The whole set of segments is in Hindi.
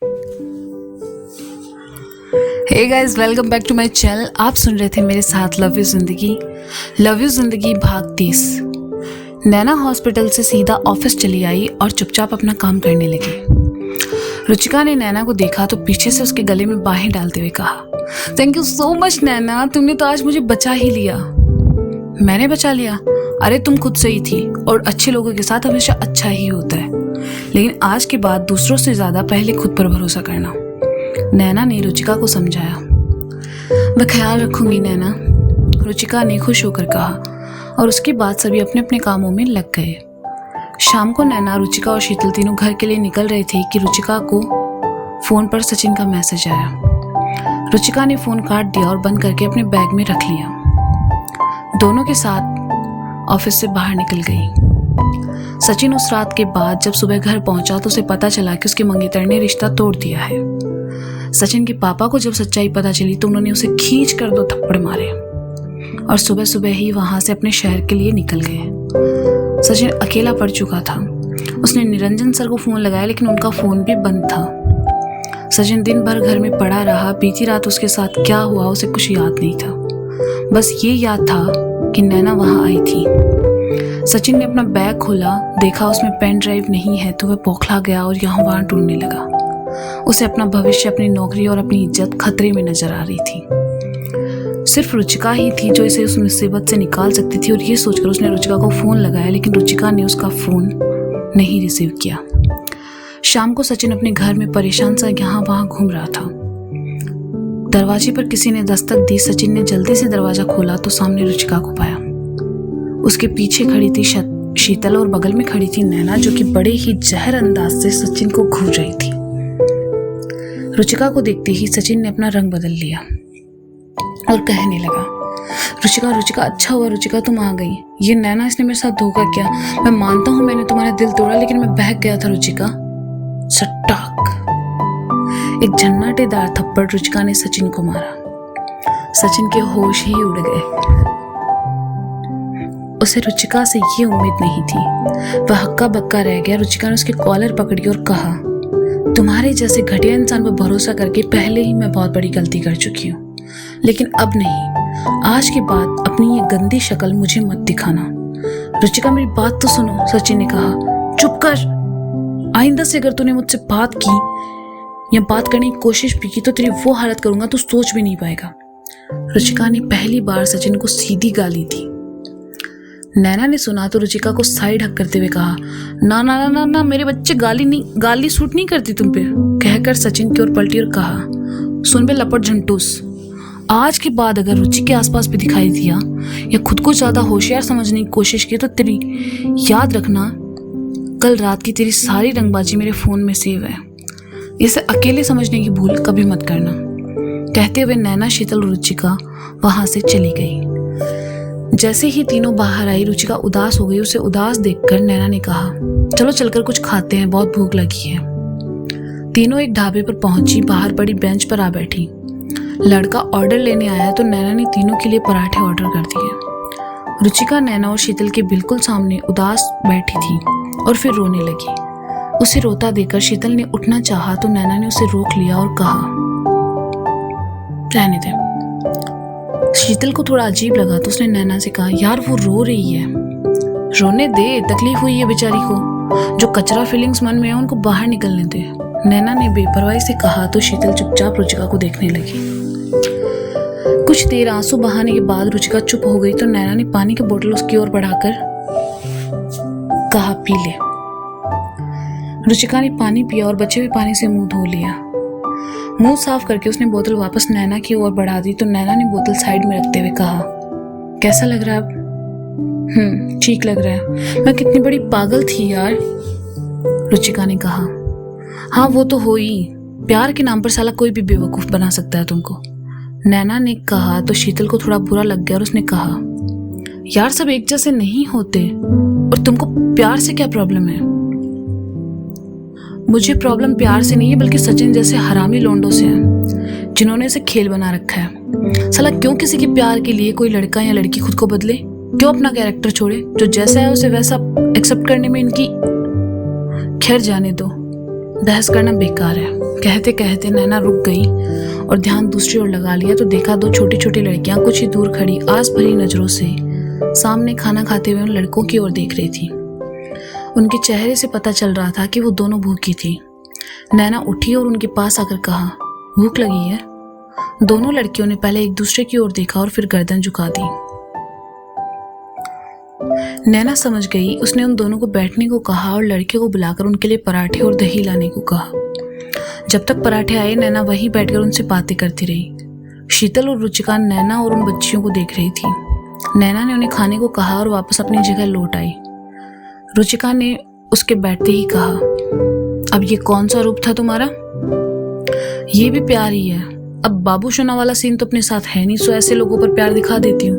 Hey guys, welcome back to my channel. आप सुन रहे थे मेरे साथ लव यू जिंदगी भाग 30। नैना हॉस्पिटल से सीधा ऑफिस चली आई और चुपचाप अपना काम करने लगी। रुचिका ने नैना को देखा तो पीछे से उसके गले में बाहें डालते हुए कहा, थैंक यू सो मच नैना, तुमने तो आज मुझे बचा ही लिया। मैंने बचा लिया? अरे तुम खुद सही थी और अच्छे लोगों के साथ हमेशा अच्छा ही होता है, लेकिन आज के बाद दूसरों से ज्यादा पहले खुद पर भरोसा करना। नैना ने रुचिका को समझाया। मैं ख्याल रखूंगी नैना, रुचिका ने खुश होकर कहा और उसके बाद सभी अपने अपने कामों में लग गए। शाम को नैना, रुचिका और शीतल तीनों घर के लिए निकल रहे थे कि रुचिका को फोन पर सचिन का मैसेज आया। रुचिका ने फोन काट दिया और बंद करके अपने बैग में रख लिया। दोनों के साथ ऑफिस से बाहर निकल गई। सचिन उस रात के बाद जब सुबह घर पहुंचा तो उसे पता चला कि उसके मंगेतर ने रिश्ता तोड़ दिया है। सचिन के पापा को जब सच्चाई पता चली तो उन्होंने उसे खींच कर 2 थप्पड़ मारे और सुबह सुबह ही वहां से अपने शहर के लिए निकल गए। सचिन अकेला पड़ चुका था। उसने निरंजन सर को फोन लगाया लेकिन उनका फोन भी बंद था। सचिन दिन भर घर में पड़ा रहा। बीती रात उसके साथ क्या हुआ उसे कुछ याद नहीं था, बस ये याद था कि नैना वहां आई थी। सचिन ने अपना बैग खोला, देखा उसमें पेन ड्राइव नहीं है तो वह बौखला गया और यहाँ वहां ढूंढने लगा। उसे अपना भविष्य, अपनी नौकरी और अपनी इज्जत खतरे में नजर आ रही थी। सिर्फ रुचिका ही थी जो इसे उस मुसीबत से निकाल सकती थी और ये सोचकर उसने रुचिका को फोन लगाया, लेकिन रुचिका ने उसका फोन नहीं रिसीव किया। शाम को सचिन अपने घर में परेशान सा यहाँ वहां घूम रहा था। दरवाजे पर किसी ने दस्तक दी। सचिन ने जल्दी से दरवाजा खोला तो सामने रुचिका को पाया। उसके पीछे खड़ी थी शीतल और बगल में खड़ी थी नैना, जो कि बड़े ही जहर अंदाज से सचिन को घूर रही थी। रुचिका को देखते ही सचिन ने अपना रंग बदल लिया और कहने लगा, रुचिका रुचिका, अच्छा हुआ रुचिका तुम आ गई। ये नैना, इसने मेरे साथ धोखा किया। मैं मानता हूँ मैंने तुम्हारा दिल तोड़ा, लेकिन मैं बहक गया था रुचिका। सट्टाक। एक झन्नाटेदार थप्पड़ रुचिका ने सचिन को मारा। सचिन के होश ही उड़ गए। उसे रुचिका से ये उम्मीद नहीं थी। वह हक्का बक्का रह गया। रुचिका ने उसके कॉलर पकड़ी और कहा, तुम्हारे जैसे घटिया इंसान पर भरोसा करके पहले ही मैं बहुत बड़ी गलती कर चुकी हूँ, लेकिन अब नहीं। आज के बाद अपनी ये गंदी शक्ल मुझे मत दिखाना। रुचिका मेरी बात तो सुनो, सचिन ने कहा। चुप कर। आइंदा से अगर तूने मुझसे बात की या बात करने की कोशिश भी की तो तेरी वो हालत करूंगा तू सोच भी नहीं पाएगा। रुचिका ने पहली बार सचिन को सीधी गाली दी। नैना ने सुना तो रुचिका को साइड हक करते हुए कहा, ना ना ना ना ना, मेरे बच्चे गाली सूट नहीं करती तुम पे। कहकर सचिन की ओर पलटी और कहा, सुन बे लपट झंटूस, आज के बाद अगर रुचि के आसपास भी दिखाई दिया या खुद को ज्यादा होशियार समझने की कोशिश की तो तेरी याद रखना, कल रात की तेरी सारी रंगबाजी मेरे फोन में सेव है। इसे अकेले समझने की भूल कभी मत करना। कहते हुए नैना, शीतल और रुचिका वहां से चली गई। जैसे ही तीनों बाहर आई, रुचिका उदास हो गई। उसे उदास देखकर नैना ने कहा, चलो चलकर कुछ खाते हैं, बहुत भूख लगी है। तीनों एक ढाबे पर पहुंची। बाहर बड़ी बेंच पर आ बैठी। लड़का ऑर्डर लेने आया तो नैना ने तीनों के लिए पराठे ऑर्डर कर दिए। रुचिका नैना और शीतल के बिल्कुल सामने उदास बैठी थी और फिर रोने लगी। उसे रोता देखकर शीतल ने उठना चाहा तो नैना ने उसे रोक लिया और कहा, रहने दे। शीतल को थोड़ा अजीब लगा तो उसने नैना से कहा, यार वो रो रही है, रोने दे, तकलीफ हुई है बेचारी को। जो कचरा फीलिंग्स मन में है उनको बाहर निकलने दे। नैना ने बेपरवाही से कहा तो शीतल चुपचाप रुचिका को देखने लगी। कुछ देर आंसू बहाने के बाद रुचिका चुप हो गई तो नैना ने पानी की बोतल उसकी ओर बढ़ाकर कहा, पी ले। रुचिका ने पानी पिया और बचे हुए पानी से मुंह धो लिया। मुंह साफ करके उसने बोतल वापस नैना की ओर बढ़ा दी तो नैना ने बोतल साइड में रखते हुए कहा, कैसा लग रहा है अब? ठीक लग रहा है। मैं कितनी बड़ी पागल थी यार, रुचिका ने कहा। हाँ वो तो हो ही, प्यार के नाम पर साला कोई भी बेवकूफ बना सकता है तुमको, नैना ने कहा तो शीतल को थोड़ा बुरा लग गया और उसने कहा, यार सब एक जैसे नहीं होते और तुमको प्यार से क्या प्रॉब्लम है? मुझे प्रॉब्लम प्यार से नहीं है बल्कि सचिन जैसे हरामी लोंडों से है जिन्होंने इसे खेल बना रखा है। साला क्यों किसी के प्यार के लिए कोई लड़का या लड़की खुद को बदले? क्यों अपना कैरेक्टर छोड़े? जो जैसा है उसे वैसा एक्सेप्ट करने में इनकी, खैर जाने दो। बहस करना बेकार है। कहते कहते नैना रुक गई और ध्यान दूसरी ओर लगा लिया तो देखा दो छोटी छोटी लड़कियां कुछ ही दूर खड़ी आस भरी नजरों से सामने खाना खाते हुए उन लड़कों की ओर देख रही थी। उनके चेहरे से पता चल रहा था कि वो दोनों भूखी थी। नैना उठी और उनके पास आकर कहा, भूख लगी है? दोनों लड़कियों ने पहले एक दूसरे की ओर देखा और फिर गर्दन झुका दी। नैना समझ गई। उसने उन दोनों को बैठने को कहा और लड़के को बुलाकर उनके लिए पराठे और दही लाने को कहा। जब तक पराठे आए नैना वहीं बैठकर उनसे बातें करती रही। शीतल और रुचिका नैना और उन बच्चियों को देख रही थी। नैना ने उन्हें खाने को कहा और वापस अपनी जगह लौट आई। रुचिका ने उसके बैठते ही कहा, अब ये कौन सा रूप था तुम्हारा? ये भी प्यार ही है। अब बाबू सोना वाला सीन तो अपने साथ है नहीं, सो ऐसे लोगों पर प्यार दिखा देती हूँ।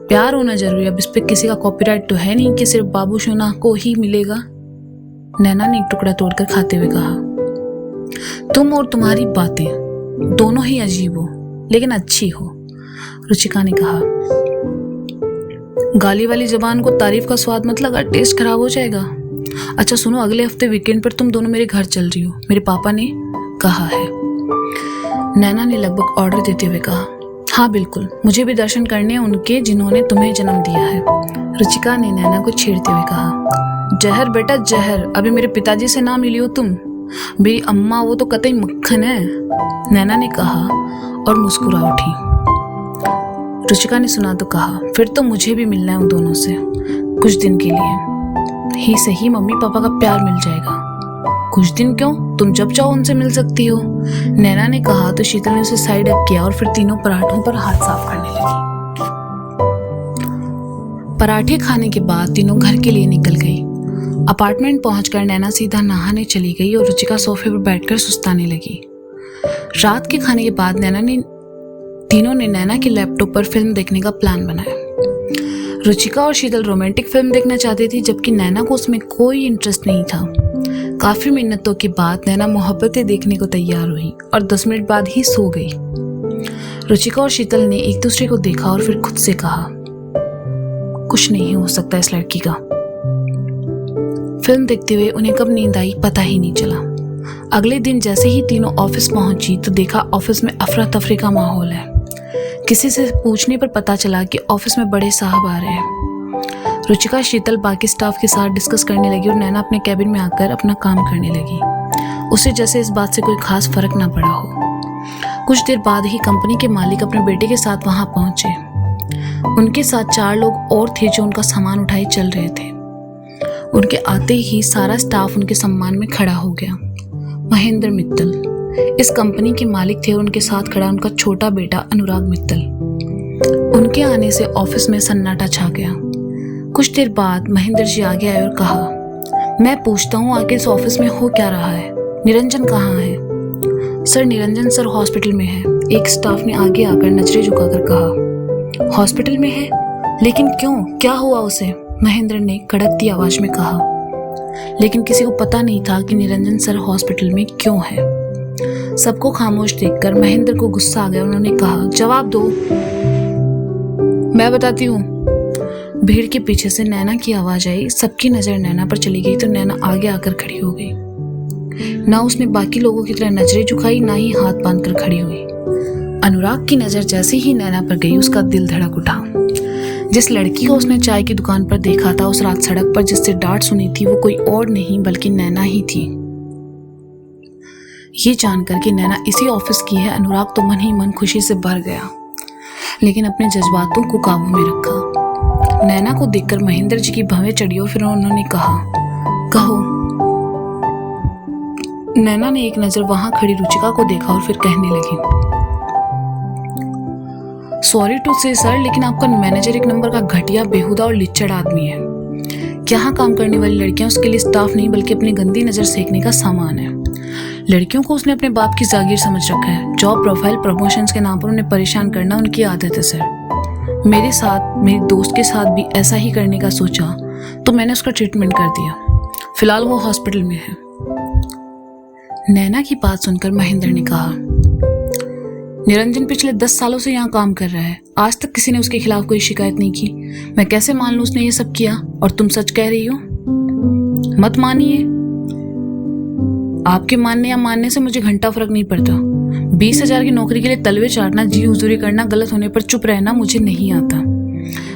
प्यार होना जरूरी है, अब इस पे किसी का कॉपीराइट तो है नहीं कि सिर्फ बाबू सोना को ही मिलेगा। नैना ने एक टुकड़ा तोड़कर खाते हुए कहा, तुम और तुम्हारी बातें दोनों ही अजीब हो लेकिन अच्छी हो। रुचिका ने कहा, गाली वाली जबान को तारीफ का स्वाद मत लगा, टेस्ट खराब हो जाएगा। अच्छा सुनो, अगले हफ्ते वीकेंड पर तुम दोनों मेरे घर चल रही हो, मेरे पापा ने कहा है। नैना ने लगभग ऑर्डर देते हुए कहा, हाँ बिल्कुल, मुझे भी दर्शन करने हैं उनके जिन्होंने तुम्हें जन्म दिया है। रुचिका ने नैना को छेड़ते हुए कहा, जहर बेटा जहर, अभी मेरे पिताजी से ना मिली हो तुम। मेरी अम्मा वो तो कतई मक्खन है, नैना ने कहा और मुस्कुरा उठी। रुचिका ने सुना तो कहा, फिर तो मुझे भी मिलना है उन दोनों से कुछ दिन के लिए ही सही, मम्मी पापा का प्यार मिल जाएगा। कुछ दिन क्यों, तुम जब चाहो उनसे मिल सकती हो, नैना ने कहा तो शीतल ने उसे साइड अप किया और फिर तीनों पराठों पर हाथ साफ करने लगी। पराठे खाने के बाद तीनों घर के लिए निकल गई। अपार्टमेंट पहुंचकर नैना सीधा नहाने चली गई और रुचिका सोफे पर बैठकर सुस्ताने लगी। रात के खाने के बाद तीनों ने नैना के लैपटॉप पर फिल्म देखने का प्लान बनाया। रुचिका और शीतल रोमांटिक फिल्म देखना चाहती थी जबकि नैना को उसमें कोई इंटरेस्ट नहीं था। काफी मिन्नतों के बाद नैना मोहब्बतें देखने को तैयार हुई और 10 मिनट बाद ही सो गई। रुचिका और शीतल ने एक दूसरे को देखा और फिर खुद से कहा, कुछ नहीं हो सकता इस लड़की का। फिल्म देखते हुए उन्हें कब नींद आई पता ही नहीं चला। अगले दिन जैसे ही तीनों ऑफिस पहुंची तो देखा ऑफिस में अफरा तफरी का माहौल है। किसी से पूछने पर पता चला कि ऑफिस में बड़े साहब आ रहे हैं। रुचिका शीतल बाकी स्टाफ के साथ डिस्कस करने लगी और नैना अपने कैबिन में आकर अपना काम करने लगी। उसे जैसे इस बात से कोई खास फर्क ना पड़ा हो। कुछ देर बाद ही कंपनी के मालिक अपने बेटे के साथ वहां पहुंचे। उनके साथ 4 लोग और थे जो उनका सामान उठाए चल रहे थे। उनके आते ही सारा स्टाफ उनके सम्मान में खड़ा हो गया। महेंद्र मित्तल इस कंपनी के मालिक थे और उनके साथ खड़ा उनका छोटा बेटा अनुराग मित्तल। उनके आने से ऑफिस में सन्नाटा छा गया। कुछ देर बाद महेंद्र जी आगे आए और कहा, मैं पूछता हूँ आखिर इस ऑफिस में हो क्या रहा है? निरंजन कहाँ है? सर निरंजन सर हॉस्पिटल में है, एक स्टाफ ने आगे आकर नजरें झुकाकर कहा। हॉस्पिटल में है? लेकिन क्यों, क्या हुआ उसे? महेंद्र ने कड़कती आवाज में कहा। लेकिन किसी को पता नहीं था कि निरंजन सर हॉस्पिटल में क्यों है। सबको खामोश देखकर महेंद्र को गुस्सा आ गया। उन्होंने कहा, जवाब दो, मैं बताती हूँ। भीड़ के पीछे से नैना की आवाज आई। सबकी नजर नैना पर चली गई तो नैना आगे आकर खड़ी हो गई। ना उसने बाकी लोगों की तरह नजरें झुकाई, ना ही हाथ बांधकर खड़ी हुई। अनुराग की नजर जैसे ही नैना पर गई उसका दिल धड़क उठा। जिस लड़की को उसने चाय की दुकान पर देखा था उस रात सड़क पर, जिससे डांट सुनी थी, वो कोई और नहीं बल्कि नैना ही थी। ये जानकर कि नैना इसी ऑफिस की है, अनुराग तो मन ही मन खुशी से भर गया, लेकिन अपने जज्बातों को काबू में रखा। नैना को देखकर महेंद्र जी की भवें चढ़ी और फिर उन्होंने कहा, कहो। नैना ने एक नजर वहां खड़ी रुचिका को देखा और फिर कहने लगी, सॉरी टू से सर, लेकिन आपका मैनेजर एक नंबर का घटिया, बेहुदा और लिच्चड़ आदमी है। यहाँ काम करने वाली लड़कियां उसके लिए स्टाफ नहीं बल्कि अपनी गंदी नजर सेकने का सामान है। लड़कियों को उसने अपने बाप की जागीर समझ रखा है। जॉब प्रोफाइल प्रमोशंस के नाम पर उन्हें परेशान करना उनकी आदत है सर। मेरे साथ, मेरी दोस्त के साथ भी ऐसा ही करने का सोचा तो मैंने उसका ट्रीटमेंट कर दिया। फिलहाल वो हॉस्पिटल में है। नैना की बात सुनकर महेंद्र ने कहा, निरंजन पिछले 10 सालों से यहाँ काम कर रहा है, आज तक किसी ने उसके खिलाफ कोई शिकायत नहीं की। मैं कैसे मान लूं उसने ये सब किया? और तुम सच कह रही हो? मत मानिए, आपके मानने या मानने से मुझे घंटा फर्क नहीं पड़ता। 20,000 की नौकरी के लिए तलवे चाटना, जी हुजूरी करना, गलत होने पर चुप रहना मुझे नहीं आता।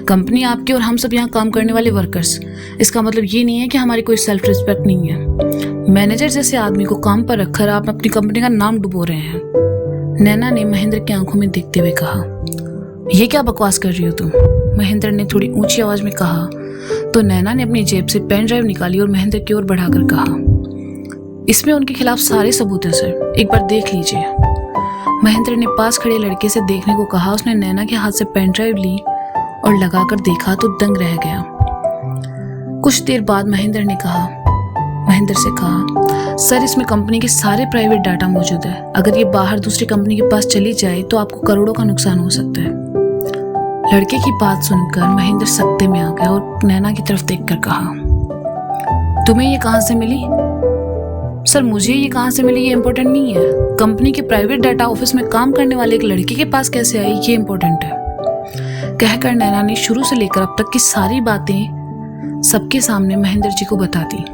कंपनी आपकी और हम सब यहाँ काम करने वाले वर्कर्स, इसका मतलब ये नहीं है कि हमारी कोई सेल्फ रिस्पेक्ट नहीं है। मैनेजर जैसे आदमी को काम पर रखकर आप अपनी कंपनी का नाम डुबो रहे हैं। नैना ने महेंद्र की आंखों में देखते हुए कहा, ये क्या बकवास कर रही हो तुम? महेंद्र ने थोड़ी ऊंची आवाज में कहा तो नैना ने अपनी जेब से पेन ड्राइव निकाली और महेंद्र की ओर बढ़ाकर कहा, इसमें उनके खिलाफ सारे सबूत हैं सर, एक बार देख लीजिए। महेंद्र ने पास खड़े लड़के से देखने को कहा। उसने नैना के हाथ से पेन ड्राइव ली और लगाकर देखा तो दंग रह गया। कुछ देर बाद महेंद्र से कहा, सर इसमें कंपनी के सारे प्राइवेट डाटा मौजूद है। अगर ये बाहर दूसरी कंपनी के पास चली जाए तो आपको करोड़ों का नुकसान हो सकता है। लड़के की बात सुनकर महेंद्र सकते में आ गया और नैना की तरफ देखकर कहा, तुम्हें ये कहां से मिली? सर मुझे ये कहां से मिली ये इम्पोर्टेंट नहीं है। कंपनी के प्राइवेट डाटा ऑफिस में काम करने वाले एक लड़के के पास कैसे आई ये इम्पोर्टेंट है। कहकर नैना ने शुरू से लेकर अब तक की सारी बातें सबके सामने महेंद्र जी को बता दी।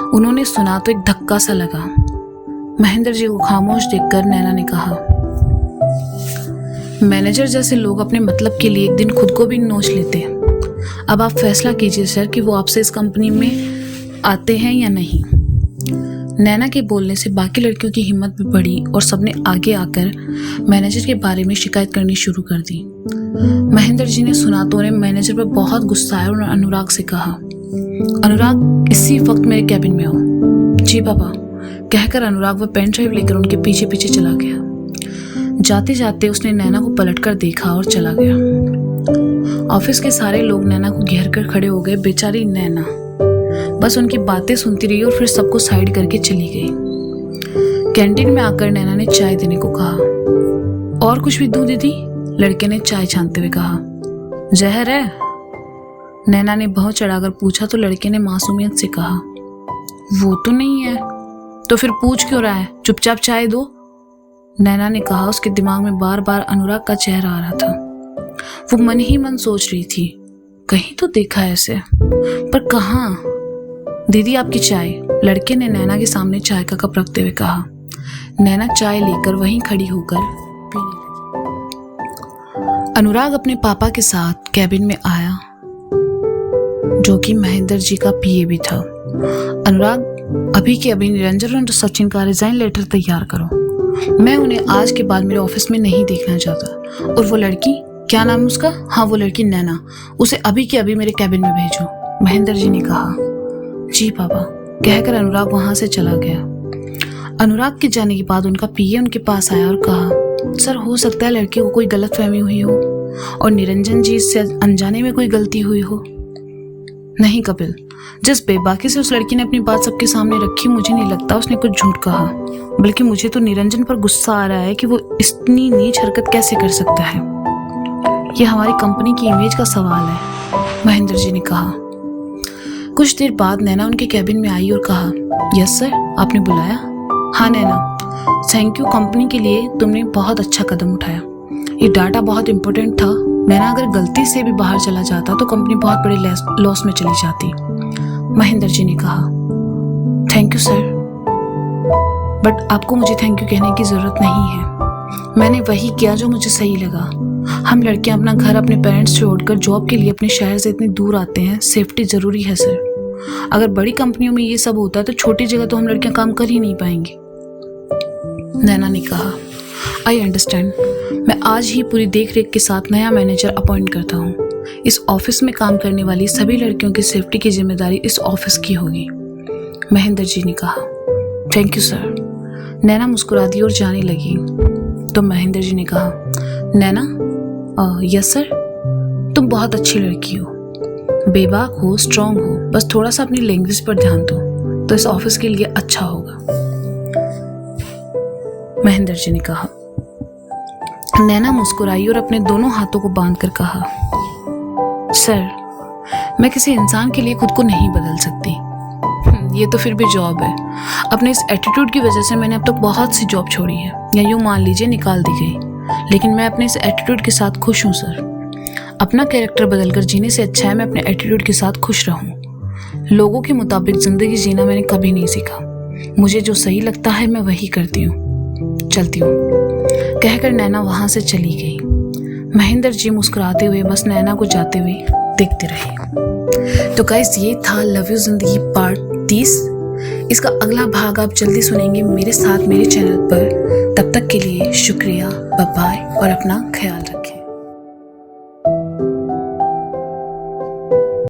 उन्होंने सुना तो एक धक्का सा लगा। महेंद्र जी को खामोश देखकर नैना ने कहा, मैनेजर जैसे लोग अपने मतलब के लिए एक दिन खुद को भी नोच लेते हैं। अब आप फैसला कीजिए सर कि वो आपसे इस कंपनी में आते हैं या नहीं। नैना के बोलने से बाकी लड़कियों की हिम्मत भी बढ़ी और सबने आगे आकर मैनेजर के बारे में शिकायत करनी शुरू कर दी। महेंद्र जी ने सुना तो उन्हें मैनेजर पर बहुत गुस्सा आया और अनुराग से कहा, अनुराग इसी वक्त मेरे कैबिन में आओ। जी पापा, कहकर अनुराग वह पेन ड्राइव लेकर उनके पीछे पीछे चला गया। जाते जाते उसने नैना को पलटकर देखा और चला गया। ऑफिस के सारे लोग नैना को घेर कर खड़े हो गए। बेचारी नैना बस उनकी बातें सुनती रही और फिर सबको साइड करके चली गई। कैंटीन में आकर नैना ने चाय देने को कहा। और कुछ भी दूं दीदी? लड़के ने चाय छानते हुए कहा। जहर है? नैना ने बहुत चढ़ाकर पूछा तो लड़के ने मासूमियत से कहा, वो तो नहीं है। तो फिर पूछ क्यों रहा है? चुपचाप चाय दो। नैना ने कहा। उसके दिमाग में बार बार अनुराग का चेहरा आ रहा था। वो मन ही मन सोच रही थी, कहीं तो देखा है इसे, पर कहाँ? दीदी आपकी चाय, लड़के ने नैना के सामने चाय का कप रखते हुए कहा। नैना चाय लेकर वहीं खड़ी होकर पीने लगी। अनुराग अपने पापा के साथ कैबिन में आया, जो कि महेंद्र जी का पीए भी था। अनुराग, अभी के अभी निरंजन और सचिन का रिजाइन लेटर तैयार करो। मैं उन्हें आज के बाद मेरे ऑफिस में नहीं देखना चाहता। और वो लड़की, क्या नाम है उसका? हाँ वो लड़की नैना, उसे अभी के अभी मेरे कैबिन में भेजो, महेंद्र जी ने कहा। जी पापा, कहकर अनुराग वहां से चला गया। अनुराग के जाने के बाद उनका पीए उनके पास आया और कहा, सर हो सकता है लड़के को कोई गलतफहमी हुई हो और निरंजन जी से अनजाने में कोई गलती हुई हो। नहीं कपिल, जिस बेबाकी से उस लड़की ने अपनी बात सबके सामने रखी, मुझे नहीं लगता उसने कुछ झूठ कहा। बल्कि मुझे तो निरंजन पर गुस्सा आ रहा है कि वो इतनी नीच हरकत कैसे कर सकता है। यह हमारी कंपनी की इमेज का सवाल है, महेंद्र जी ने कहा। कुछ देर बाद नैना उनके कैबिन में आई और कहा, यस सर, आपने बुलाया? हाँ नैना, थैंक यू, कंपनी के लिए तुमने बहुत अच्छा कदम उठाया। ये डाटा बहुत इंपॉर्टेंट था। नैना अगर गलती से भी बाहर चला जाता तो कंपनी बहुत बड़े लॉस में चली जाती, महेंद्र जी ने कहा। थैंक यू सर, बट आपको मुझे थैंक यू कहने की जरूरत नहीं है। मैंने वही किया जो मुझे सही लगा। हम लड़कियां अपना घर, अपने पेरेंट्स छोड़कर जॉब के लिए अपने शहर से इतनी दूर आते हैं। सेफ्टी जरूरी है सर। अगर बड़ी कंपनियों में ये सब होता है तो छोटी जगह तो हम लड़कियां काम कर ही नहीं पाएंगी, नैना ने कहा। I understand. मैं आज ही पूरी देखरेख के साथ नया मैनेजर अपॉइंट करता हूँ। इस ऑफिस में काम करने वाली सभी लड़कियों की सेफ्टी की जिम्मेदारी इस ऑफिस की होगी, महेंद्र जी ने कहा। Thank you sir. नैना मुस्कुरा दी और जाने लगी तो महेंद्र जी ने कहा, नैना, यस सर, तुम बहुत अच्छी लड़की हो, बेबाक हो, स्ट्रांग हो, बस थोड़ा सा अपनी लैंग्वेज पर ध्यान दो तो इस ऑफिस के लिए अच्छा होगा, महेंद्र जी ने कहा। नैना मुस्कुराई और अपने दोनों हाथों को बांधकर कहा, सर, मैं किसी इंसान के लिए खुद को नहीं बदल सकती। ये तो फिर भी जॉब है। अपने इस एटीट्यूड की वजह से मैंने अब तक बहुत सी जॉब छोड़ी है, या यूँ मान लीजिए निकाल दी गई, लेकिन मैं अपने इस एटीट्यूड के साथ खुश हूँ सर। अपना कैरेक्टर बदलकर जीने से अच्छा है मैं अपने एटीट्यूड के साथ खुश रहूँ। लोगों के मुताबिक ज़िंदगी जीना मैंने कभी नहीं सीखा। मुझे जो सही लगता है मैं वही करती हूँ, चलती हूँ, कहकर नैना वहाँ से चली गई। महेंद्र जी मुस्कुराते हुए बस नैना को जाते हुए देखते रहे। तो गाइस, ये था लव यू जिंदगी पार्ट 30। इसका अगला भाग आप जल्दी सुनेंगे मेरे साथ मेरे चैनल पर। तब तक के लिए शुक्रिया, बाय बाय और अपना ख्याल रखें।